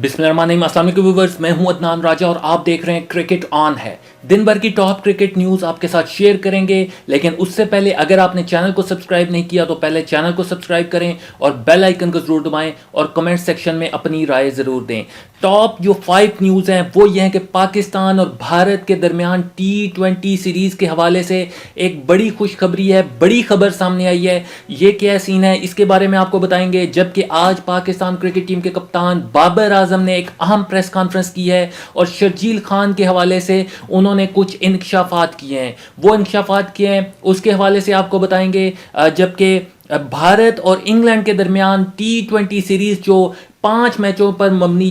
बिस्मिल्लाहिर्रहमानिर्रहीम। अस्सलाम वालेकुम व्यूअर्स, मैं हूं अदनान राजा और आप देख रहे हैं क्रिकेट ऑन है। दिन भर की टॉप क्रिकेट न्यूज़ आपके साथ शेयर करेंगे, लेकिन उससे पहले अगर आपने चैनल को सब्सक्राइब नहीं किया तो पहले चैनल को सब्सक्राइब करें और बेल आइकन को जरूर दबाएं और कमेंट सेक्शन में अपनी राय ज़रूर दें। टॉप जो 5 न्यूज़ हैं वो ये हैं कि पाकिस्तान और भारत के दरमियान T20 सीरीज़ के हवाले से एक बड़ी खुशखबरी है, बड़ी खबर सामने आई है। ये क्या सीन है इसके बारे में आपको बताएंगे। जबकि आज पाकिस्तान क्रिकेट टीम के कप्तान बाबर आजम ने एक अहम प्रेस कॉन्फ्रेंस की है और शर्जील खान के हवाले से उन्होंने कुछ इंकशाफात किए हैं। वो इंकशाफात किए हैं उसके हवाले से आपको बताएंगे। जबकि भारत और इंग्लैंड के दरमियान T20 सीरीज जो 5 मैचों पर मबनी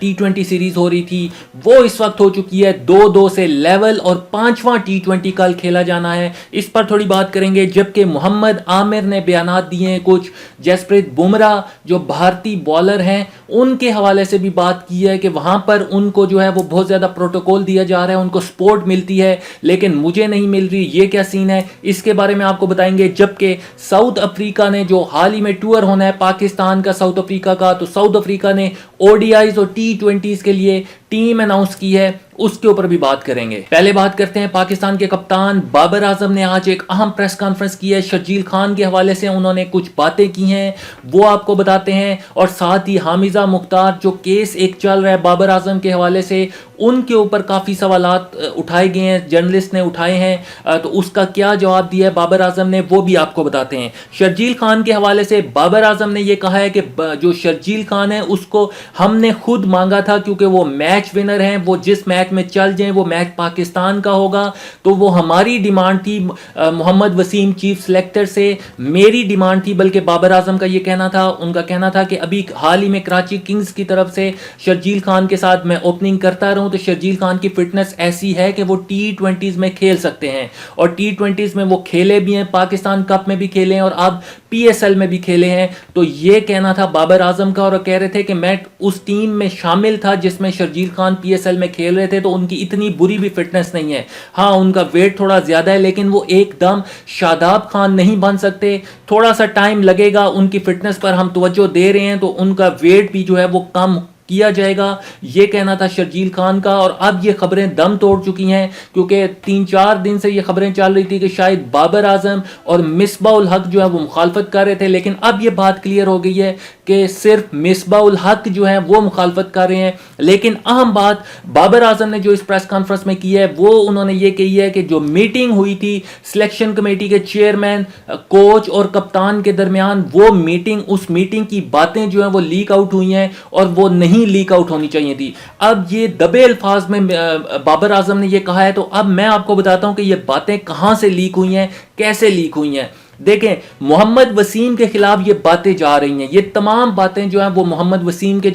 T20 सीरीज हो रही थी वो इस वक्त हो चुकी है 2-2 से लेवल और 5वां T20 कल खेला जाना है। इस पर थोड़ी बात करेंगे। जबकि मोहम्मद आमिर ने बयानात दिए हैं कुछ, जसप्रीत बुमराह जो भारतीय बॉलर हैं उनके हवाले से भी बात की है कि वहां पर उनको जो है वो बहुत ज़्यादा प्रोटोकॉल दिया जा रहा है, उनको सपोर्ट मिलती है लेकिन मुझे नहीं मिल रही। ये क्या सीन है इसके बारे में आपको बताएंगे। जबकि साउथ अफ्रीका ने जो हाल ही में टूर होना है पाकिस्तान का साउथ अफ्रीका का, तो साउथ अफ्रीका ने ODIs और T20s के लिए टीम अनाउंस की है, उसके ऊपर भी बात करेंगे। पहले बात करते हैं पाकिस्तान के कप्तान बाबर आजम ने आज एक अहम प्रेस कॉन्फ्रेंस की है। शर्जील खान के हवाले से उन्होंने कुछ बातें की हैं वो आपको बताते हैं। और साथ ही हामिजा मुख्तार जो केस एक चल रहा है बाबर आजम के हवाले से, उनके ऊपर काफ़ी सवालात उठाए गए हैं, जर्नलिस्ट ने उठाए हैं, तो उसका क्या जवाब दिया है बाबर आजम ने वो भी आपको बताते हैं। शर्जील खान के हवाले से बाबर आजम ने यह कहा है कि जो शर्जील खान है उसको हमने खुद मांगा था क्योंकि वो मैच विनर हैं, वो जिस मैच में चल जाएं वो मैच पाकिस्तान का होगा, तो वो हमारी डिमांड थी। मोहम्मद वसीम चीफ सिलेक्टर से मेरी डिमांड थी, बल्कि बाबर आजम का ये कहना था, उनका कहना था कि अभी हाल ही में कराची किंग्स की तरफ से शर्जील खान के साथ मैं ओपनिंग करता रहूं तो शर्जील खान की फिटनेस ऐसी है कि वो T20s में खेल सकते हैं और T20s में वो खेले भी हैं, पाकिस्तान कप में भी खेले हैं और अब PSL में भी खेले हैं। तो ये कहना था बाबर आजम का और कह रहे थे कि मैं उस टीम में शामिल था जिसमें शर्जील खान PSL में खेल रहे थे, तो उनकी इतनी बुरी भी फिटनेस नहीं है। हाँ, उनका वेट थोड़ा ज्यादा है लेकिन वो एकदम शादाब खान नहीं बन सकते, थोड़ा सा टाइम लगेगा। उनकी फिटनेस पर हम तवज्जो दे रहे हैं तो उनका वेट भी जो है वो कम किया जाएगा, ये कहना था शर्जील खान का। और अब ये खबरें दम तोड़ चुकी हैं क्योंकि 3-4 दिन से ये खबरें चल रही थी कि शायद बाबर आजम और मिसबाह उल हक जो है वो मुखालफत कर रहे थे, लेकिन अब ये बात क्लियर हो गई है कि सिर्फ मिसबाह उल हक जो है वो मुखालफत कर रहे हैं। लेकिन अहम बात बाबर आजम ने जो इस प्रेस कॉन्फ्रेंस में की है वो उन्होंने ये कही है कि जो मीटिंग हुई थी सिलेक्शन कमेटी के चेयरमैन, कोच और कप्तान के दरमियान, वो मीटिंग, उस मीटिंग की बातें जो है वो लीक आउट हुई हैं और वो नहीं लीक आउट होनी चाहिए थी। अब ये दबे अल्फाज में बाबर आजम ने ये कहा है, तो अब मैं आपको बताता हूं कि ये बातें कहां से लीक हुई हैं, कैसे लीक हुई हैं। देखें, मोहम्मद वसीम के खिलाफ ये बातें जा रही हैं, ये तमाम बातें जो हैं वो मोहम्मद वसीम के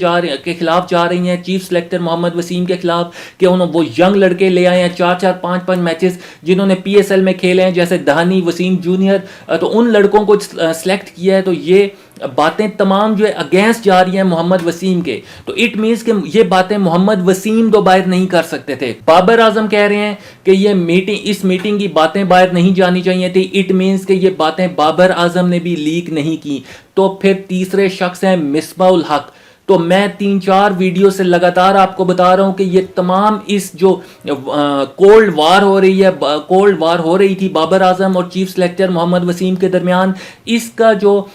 खिलाफ जा रही हैं, चीफ सिलेक्टर मोहम्मद वसीम के खिलाफ, कि उन्होंने वो यंग लड़के ले आए हैं 4-4, 5-5 मैचेस जिन्होंने PSL में खेले हैं, जैसे दहानी वसीम जूनियर, तो उन लड़कों को सिलेक्ट किया है। तो ये बातें तमाम जो है अगेंस्ट जा रही हैं मोहम्मद वसीम के, तो इट मींस कि ये बातें मोहम्मद वसीम तो बाहर नहीं कर सकते थे। बाबर आजम कह रहे हैं कि ये इस मीटिंग की बातें बाहर नहीं जानी चाहिए थी, इट मींस कि ये बातें बाबर आजम ने भी लीक नहीं की। तो फिर तीसरे शख्स हैं मिसबाह उल हक। तो मैं 3-4 वीडियो से लगातार आपको बता रहा हूं कि ये तमाम इस जो कोल्ड वार हो रही है, कोल्ड वार हो रही थी बाबर आजम और चीफ सिलेक्टर मोहम्मद वसीम के दरमियान, इसका जो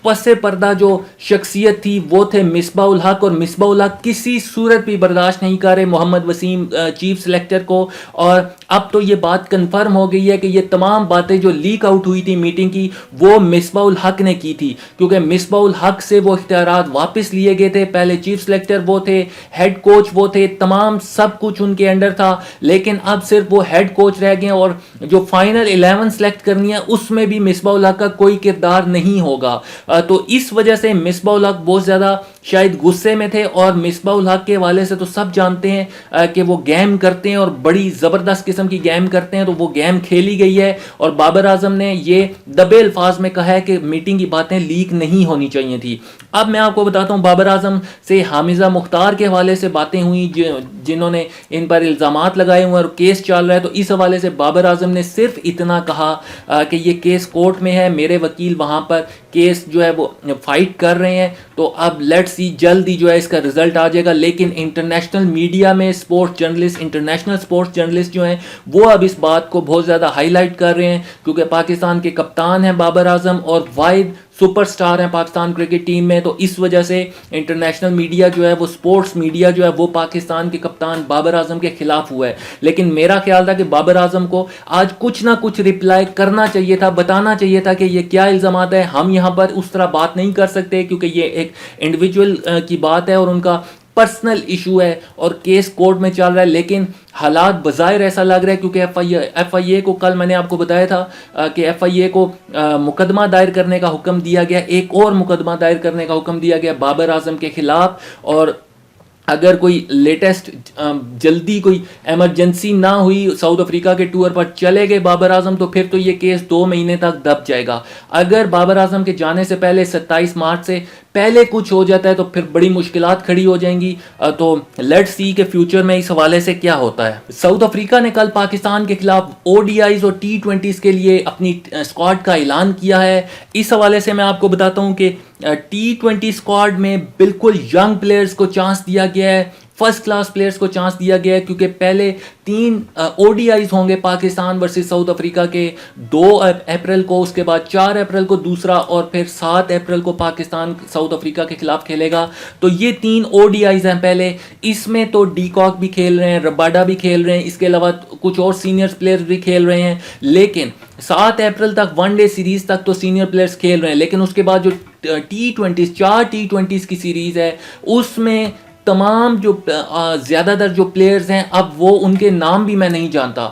पसे पर्दा जो शख्सियत थी वो थे मिसबाह उल हक, और मिसबाह उल हक किसी सूरत भी बर्दाश्त नहीं कर रहे मोहम्मद वसीम चीफ सिलेक्टर को। और अब तो ये बात कंफर्म हो गई है कि ये तमाम बातें जो लीक आउट हुई थी मीटिंग की वो मिसबाह उल हक ने की थी, क्योंकि मिसबाह उल हक से वो इख्तियारात वापस लिए गए थे। पहले चीफ सिलेक्टर वो थे, हेड कोच वो थे, तमाम सब कुछ उनके अंडर था, लेकिन अब सिर्फ वो हेड कोच रह गए और जो फाइनल 11 सेलेक्ट करनी है उसमें भी मिसबाह उल हक का कोई किरदार नहीं होगा। तो इस वजह से मिसबाह उल हक बहुत ज़्यादा शायद गुस्से में थे। और मिसबाह उल हक के हवाले से तो सब जानते हैं कि वो गेम करते हैं और बड़ी ज़बरदस्त किस्म की गेम करते हैं, तो वो गेम खेली गई है। और बाबर आजम ने ये दबे अल्फाज में कहा है कि मीटिंग की बातें लीक नहीं होनी चाहिए थी। अब मैं आपको बताता हूँ बाबर आजम से हामिजा मुख्तार के हवाले से बातें हुई जिन्होंने इन पर इल्ज़ामात लगाए हुए और केस चल रहा है। तो इस हवाले से बाबर आजम ने सिर्फ इतना कहा कि ये केस कोर्ट में है, मेरे वकील वहाँ पर केस जो है वो फाइट कर रहे हैं, तो अब लेट्स सी जल्दी जो है इसका रिजल्ट आ जाएगा। लेकिन इंटरनेशनल मीडिया में sports journalist, international sports journalist जो हैं वो अब इस बात को बहुत ज़्यादा हाईलाइट कर रहे हैं, क्योंकि पाकिस्तान के कप्तान हैं बाबर आजम और वाहिद सुपरस्टार हैं पाकिस्तान क्रिकेट टीम में। तो इस वजह से इंटरनेशनल मीडिया जो है वो, स्पोर्ट्स मीडिया जो है वो पाकिस्तान के कप्तान बाबर आजम के खिलाफ हुआ है। लेकिन मेरा ख्याल था कि बाबर आजम को आज कुछ ना कुछ रिप्लाई करना चाहिए था, बताना चाहिए था कि ये क्या इल्ज़ामात है। हम यहाँ पर उस तरह बात नहीं कर सकते क्योंकि ये एक इंडिविजुअल की बात है और उनका पर्सनल इशू है और केस कोर्ट में चल रहा है। लेकिन हालात बज़ाहिर ऐसा लग रहा है, क्योंकि एफआईए को कल मैंने आपको बताया था कि एफआईए को मुकदमा दायर करने का हुक्म दिया गया, एक और मुकदमा दायर करने का हुक्म दिया गया बाबर आजम के खिलाफ। और अगर कोई लेटेस्ट जल्दी कोई एमरजेंसी ना हुई, साउथ अफ्रीका के टूर पर चले गए बाबर आजम, तो फिर तो ये केस 2 महीने तक दब जाएगा। अगर बाबर आजम के जाने से पहले 27 मार्च से पहले कुछ हो जाता है तो फिर बड़ी मुश्किलात खड़ी हो जाएंगी। तो लेट्स सी के फ्यूचर में इस हवाले से क्या होता है। साउथ अफ्रीका ने कल पाकिस्तान के खिलाफ ओडीआईज और T20s के लिए अपनी स्क्वाड का ऐलान किया है। इस हवाले से मैं आपको बताता हूं कि T20 स्क्वाड में बिल्कुल यंग प्लेयर्स को चांस दिया गया है, फर्स्ट क्लास प्लेयर्स को चांस दिया गया है, क्योंकि पहले 3 ओडीआईज होंगे पाकिस्तान वर्सेस साउथ अफ्रीका के, 2 अप्रैल को, उसके बाद 4 अप्रैल को दूसरा और फिर 7 अप्रैल को पाकिस्तान साउथ अफ्रीका के खिलाफ खेलेगा। तो ये 3 ओडीआईज हैं पहले। इसमें तो डीकॉक भी खेल रहे हैं, रबाडा भी खेल रहे हैं, इसके अलावा कुछ और सीनियर प्लेयर्स भी खेल रहे हैं। लेकिन 7 अप्रैल तक वनडे सीरीज तक तो सीनियर प्लेयर्स खेल रहे हैं, लेकिन उसके बाद जो T20s 4 T20s की सीरीज है उसमें तमाम जो ज़्यादातर जो प्लेयर्स हैं, अब वो उनके नाम भी मैं नहीं जानता,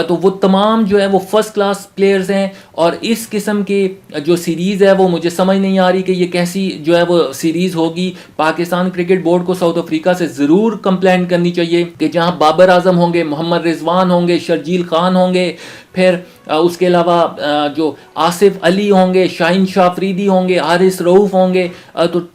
तो वो तमाम जो है वो फर्स्ट क्लास प्लेयर्स हैं। और इस किस्म की जो सीरीज़ है वो मुझे समझ नहीं आ रही कि ये कैसी जो है वो सीरीज़ होगी। पाकिस्तान क्रिकेट बोर्ड को साउथ अफ्रीका से ज़रूर कंप्लेंट करनी चाहिए कि जहां बाबर आजम होंगे, मोहम्मद रिजवान होंगे, शर्जील खान होंगे, फिर उसके अलावा जो आसिफ अली होंगे, शाहीन शाह अफरीदी होंगे, हारिस रऊफ होंगे, तो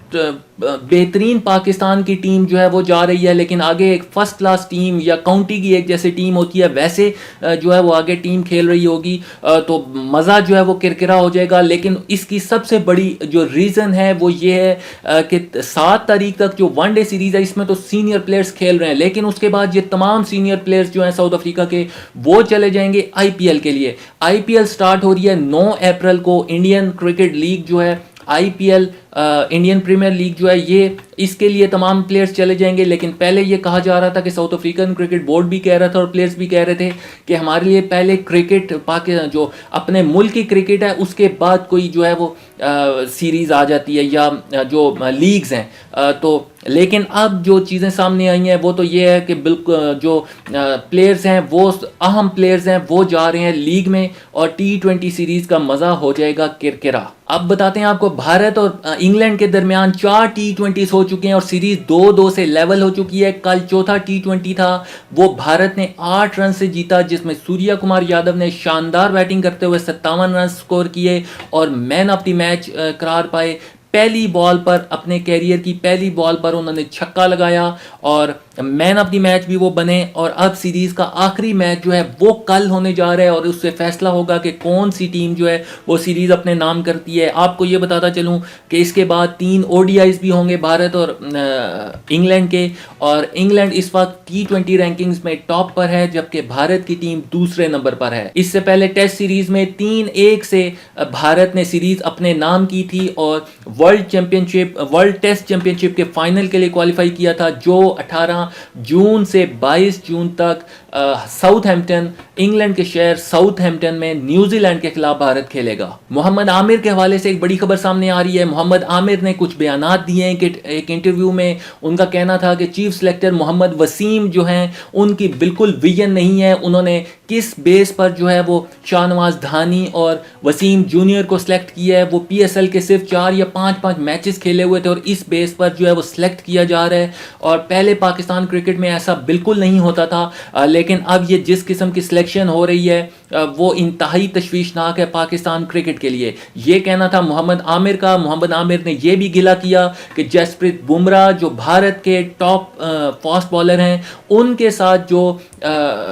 बेहतरीन पाकिस्तान की टीम जो है वो जा रही है। लेकिन आगे एक फर्स्ट क्लास टीम या काउंटी की एक जैसे टीम होती है वैसे जो है वो आगे टीम खेल रही होगी, तो मज़ा जो है वो किरकिरा हो जाएगा। लेकिन इसकी सबसे बड़ी जो रीज़न है वो ये है कि 7 तारीख तक जो वनडे सीरीज़ है इसमें तो सीनियर प्लेयर्स खेल रहे हैं, लेकिन उसके बाद ये तमाम सीनियर प्लेयर्स जो हैं साउथ अफ्रीका के वो चले जाएंगे आईपीएल के लिए। आईपीएल स्टार्ट हो रही है 9 अप्रैल को। इंडियन क्रिकेट लीग जो है, आईपीएल इंडियन प्रीमियर लीग जो है, ये इसके लिए तमाम प्लेयर्स चले जाएंगे। लेकिन पहले ये कहा जा रहा था कि साउथ अफ्रीकन क्रिकेट बोर्ड भी कह रहा था और प्लेयर्स भी कह रहे थे कि हमारे लिए पहले क्रिकेट जो अपने मुल्क की क्रिकेट है उसके बाद कोई जो है वो सीरीज़ आ जाती है या जो लीग्स हैं। तो लेकिन अब जो चीज़ें सामने आई हैं वो तो ये है कि बिल्कुल जो प्लेयर्स हैं वो अहम प्लेयर्स हैं वो जा रहे हैं लीग में और T20 सीरीज़ का मज़ा हो जाएगा किरकिरा। अब बताते हैं आपको, भारत और इंग्लैंड के दरमियान 4 T20s हो चुके हैं और सीरीज 2-2 से लेवल हो चुकी है। कल चौथा T20 था, वो भारत ने 8 रन से जीता, जिसमें सूर्या कुमार यादव ने शानदार बैटिंग करते हुए 57 रन स्कोर किए और मैन ऑफ द मैच करार पाए। पहली बॉल पर, अपने कैरियर की पहली बॉल पर उन्होंने छक्का लगाया और मैन ऑफ द मैच भी वो बने। और अब सीरीज का आखिरी मैच जो है वो कल होने जा रहा है और उससे फैसला होगा कि कौन सी टीम जो है वो सीरीज अपने नाम करती है। आपको ये बताता चलूं कि इसके बाद 3 ओडीआईज भी होंगे भारत और इंग्लैंड के, और इंग्लैंड इस वक्त T20 रैंकिंग्स में टॉप पर है जबकि भारत की टीम दूसरे नंबर पर है। इससे पहले टेस्ट सीरीज में 3-1 से भारत ने सीरीज अपने नाम की थी और वर्ल्ड टेस्ट चैंपियनशिप के फाइनल के लिए क्वालिफाई किया था, जो 18 जून से 22 जून तक साउथहैम्पटन, इंग्लैंड के शहर साउथहैम्पटन में न्यूजीलैंड के खिलाफ भारत खेलेगा। मोहम्मद आमिर के हवाले से एक बड़ी खबर सामने आ रही है। मोहम्मद आमिर ने कुछ बयानात दिए हैं कि एक इंटरव्यू में उनका कहना था कि चीफ सेलेक्टर मोहम्मद वसीम जो हैं उनकी बिल्कुल विजन नहीं है। उन्होंने किस बेस पर जो है वो शाहनवाज धानी और वसीम जूनियर को सिलेक्ट किया है। वो PSL के सिर्फ 4 या 5 मैचेस खेले हुए थे और इस बेस पर जो है वो सिलेक्ट किया जा रहा है। और पहले पाकिस्तान क्रिकेट में ऐसा बिल्कुल नहीं होता था, लेकिन अब ये जिस किस्म की सिलेक्शन हो रही है وہ انتہائی تشویشناک ہے پاکستان کرکٹ کے لیے. یہ کہنا تھا محمد عامر کا. محمد عامر نے یہ بھی گلہ کیا کہ جسپریت بمراہ جو بھارت کے ٹاپ فاسٹ بالر ہیں ان کے ساتھ جو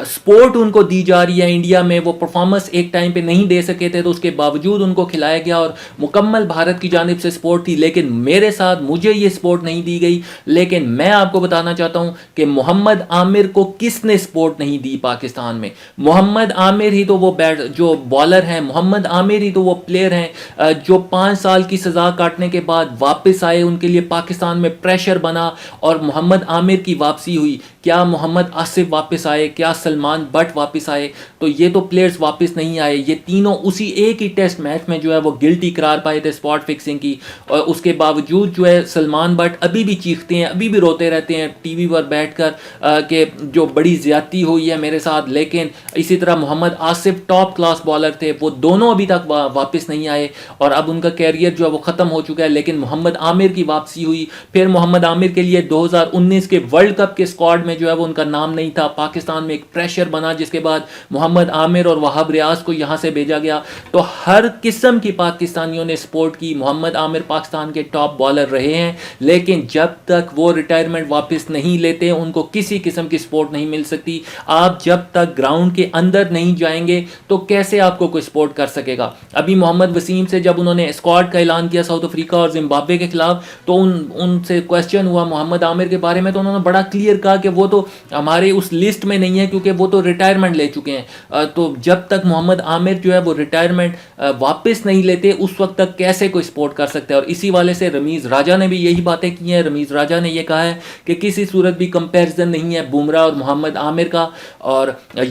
سپورٹ ان کو دی جا رہی ہے انڈیا میں, وہ پرفارمنس ایک ٹائم پہ نہیں دے سکے تھے تو اس کے باوجود ان کو کھلایا گیا اور مکمل بھارت کی جانب سے سپورٹ تھی, لیکن میرے ساتھ مجھے یہ سپورٹ نہیں دی گئی. لیکن میں آپ کو بتانا چاہتا ہوں کہ محمد عامر کو کس نے سپورٹ نہیں دی پاکستان میں. محمد عامر ہی تو وہ جو بالر ہیں, محمد عامر ہی تو وہ پلیئر ہیں جو 5 سال کی سزا کاٹنے کے بعد واپس آئے, ان کے لیے پاکستان میں پریشر بنا اور محمد عامر کی واپسی ہوئی. کیا محمد آصف واپس آئے, کیا سلمان بٹ واپس آئے؟ تو یہ تو پلیئرز واپس نہیں آئے. یہ تینوں اسی ایک ہی ٹیسٹ میچ میں جو ہے وہ گلٹی قرار پائے تھے اسپاٹ فکسنگ کی, اور اس کے باوجود جو ہے سلمان بٹ ابھی بھی چیختے ہیں, ابھی بھی روتے رہتے ہیں ٹی وی پر بیٹھ کر کہ جو بڑی زیادتی ہوئی ہے میرے ساتھ. لیکن اسی طرح محمد آصف ٹاپ کلاس بالر تھے, وہ دونوں ابھی تک واپس نہیں آئے اور اب ان کا کیریئر جو ہے وہ ختم ہو چکا ہے. لیکن محمد عامر کی واپسی ہوئی. پھر محمد عامر کے لیے 2019 کے ورلڈ کپ کے اسکواڈ میں جو ہے وہ ان کا نام نہیں تھا. پاکستان میں ایک پریشر بنا جس کے بعد محمد عامر اور وہاب ریاض کو یہاں سے بھیجا گیا. تو ہر قسم کی پاکستانیوں نے سپورٹ کی. محمد عامر پاکستان کے ٹاپ بالر رہے ہیں, لیکن جب تک وہ ریٹائرمنٹ واپس نہیں لیتے ان کو کسی قسم کی سپورٹ نہیں مل سکتی. آپ جب تک گراؤنڈ کے اندر نہیں جائیں گے تو کیسے آپ کو کوئی سپورٹ کر سکے گا؟ ابھی محمد وسیم سے جب انہوں نے اسکواڈ کا اعلان کیا ساؤتھ افریقہ اور زمبابوے کے خلاف تو ان سے کوسچن ہوا محمد عامر کے بارے میں, تو انہوں نے بڑا کلیئر کہا کہ وہ تو ہمارے اس لسٹ میں نہیں ہے کیونکہ وہ تو ریٹائرمنٹ لے چکے ہیں. تو جب تک محمد عامر جو ہے وہ ریٹائرمنٹ واپس نہیں لیتے اس وقت تک کیسے کوئی سپورٹ کر سکتے ہیں؟ اور اسی والے سے رمیز راجہ نے بھی یہی باتیں کی ہیں. رمیز راجہ نے یہ کہا ہے کہ کسی صورت بھی کمپیریزن نہیں ہے بمراہ اور محمد عامر کا. اور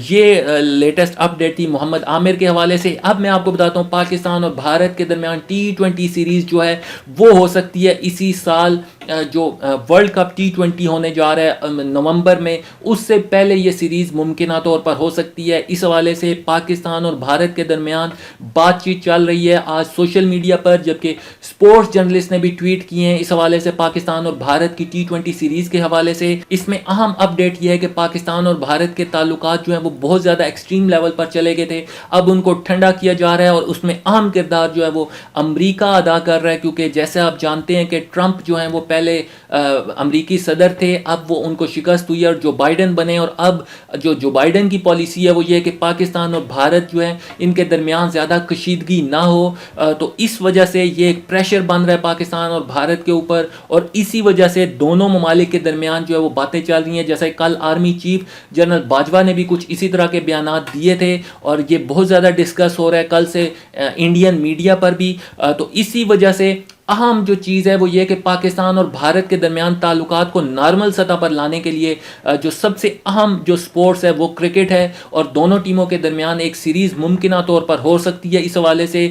یہ لیٹسٹ اپڈیٹ تھی محمد عامر کے حوالے سے. اب میں آپ کو بتاتا ہوں پاکستان اور بھارت کے درمیان T20 سیریز جو ہے وہ ہو سکتی ہے اسی سال جو ورلڈ کپ T20 ہونے جا رہا ہے نومبر میں, اس سے پہلے یہ سیریز ممکنہ طور پر ہو سکتی ہے. اس حوالے سے پاکستان اور بھارت کے درمیان بات چیت چل رہی ہے آج سوشل میڈیا پر, جبکہ سپورٹس جرنلسٹ نے بھی ٹویٹ کیے ہیں اس حوالے سے پاکستان اور بھارت کی T20 سیریز کے حوالے سے. اس میں اہم اپڈیٹ یہ ہے کہ پاکستان اور بھارت کے تعلقات جو ہیں وہ بہت زیادہ ایکسٹریم لیول پر چلے گئے تھے, اب ان کو ٹھنڈا کیا جا رہا ہے اور اس میں اہم کردار جو ہے وہ امریکہ ادا کر رہا ہے, کیونکہ جیسے آپ جانتے ہیں کہ ٹرمپ جو ہیں وہ پہلے امریکی صدر تھے, اب وہ ان کو شکست ہوئی اور جو بائیڈن بنے, اور اب جو بائیڈن کی پالیسی ہے وہ یہ ہے کہ پاکستان اور بھارت جو ہے ان کے درمیان زیادہ کشیدگی نہ ہو. تو اس وجہ سے یہ ایک پریشر بن رہا ہے پاکستان اور بھارت کے اوپر, اور اسی وجہ سے دونوں ممالک کے درمیان جو ہے وہ باتیں چل رہی ہیں. جیسے کل آرمی چیف جنرل باجوہ نے بھی کچھ اسی طرح کے بیانات دیے تھے اور یہ بہت زیادہ ڈسکس ہو رہا ہے کل سے انڈین میڈیا پر بھی. تو اسی وجہ سے اہم جو چیز ہے وہ یہ کہ پاکستان اور بھارت کے درمیان تعلقات کو نارمل سطح پر لانے کے لیے جو سب سے اہم جو سپورٹس ہے وہ کرکٹ ہے, اور دونوں ٹیموں کے درمیان ایک سیریز ممکنہ طور پر ہو سکتی ہے. اس حوالے سے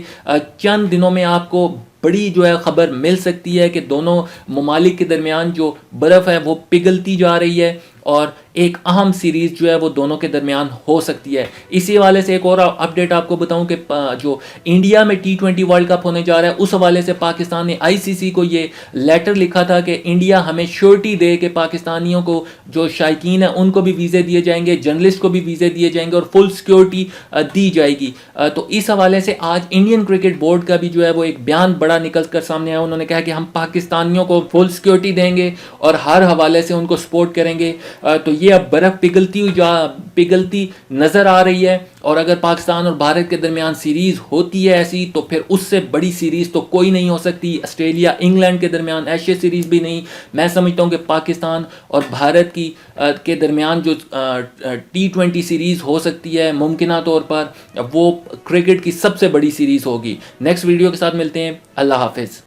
چند دنوں میں آپ کو بڑی جو ہے خبر مل سکتی ہے کہ دونوں ممالک کے درمیان جو برف ہے وہ پگھلتی جا رہی ہے اور ایک اہم سیریز جو ہے وہ دونوں کے درمیان ہو سکتی ہے. اسی حوالے سے ایک اور اپڈیٹ آپ کو بتاؤں کہ جو انڈیا میں T20 ورلڈ کپ ہونے جا رہا ہے اس حوالے سے پاکستان نے ICC کو یہ لیٹر لکھا تھا کہ انڈیا ہمیں شیورٹی دے کہ پاکستانیوں کو جو شائقین ہیں ان کو بھی ویزے دیے جائیں گے, جرنلسٹ کو بھی ویزے دیے جائیں گے اور فل سیکیورٹی دی جائے گی. تو اس حوالے سے آج انڈین کرکٹ بورڈ کا بھی جو ہے وہ ایک بیان بڑا نکل کر سامنے آیا. انہوں نے کہا کہ ہم پاکستانیوں کو فل سیکیورٹی دیں گے اور ہر حوالے سے ان کو سپورٹ کریں گے. تو یہ اب برف پگھلتی نظر آ رہی ہے, اور اگر پاکستان اور بھارت کے درمیان سیریز ہوتی ہے ایسی تو پھر اس سے بڑی سیریز تو کوئی نہیں ہو سکتی. آسٹریلیا انگلینڈ کے درمیان ایشیا سیریز بھی نہیں. میں سمجھتا ہوں کہ پاکستان اور بھارت کے درمیان جو T20 سیریز ہو سکتی ہے ممکنہ طور پر وہ کرکٹ کی سب سے بڑی سیریز ہوگی. نیکسٹ ویڈیو کے ساتھ ملتے ہیں. اللہ حافظ.